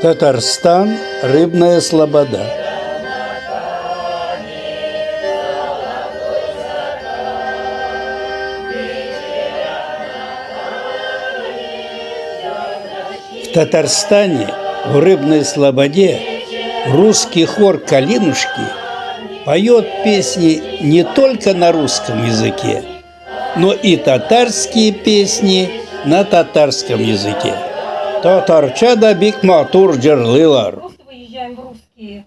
Татарстан, рыбная слобода. В Татарстане, в рыбной слободе, русский хор «Калинушки» поет песни не только на русском языке, но и татарские песни на татарском языке. Татарча да бик матур жырлыйлар. Просто выезжаем в русские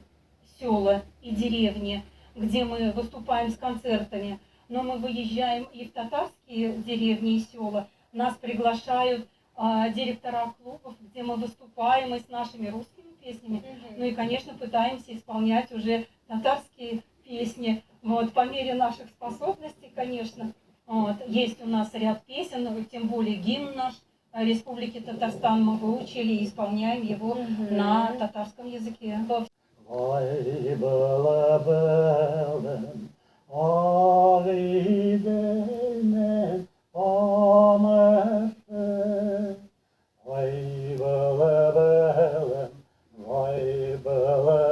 села и деревни, где мы выступаем с концертами, но мы выезжаем и в татарские деревни и села. Нас приглашают директора клубов, где мы выступаем и с нашими русскими песнями. Ну и, конечно, пытаемся исполнять уже татарские песни, вот, по мере наших способностей, конечно. Вот. Есть у нас ряд песен, тем более гимн наш Республики Татарстан мы выучили и исполняем его на татарском языке. Vay bala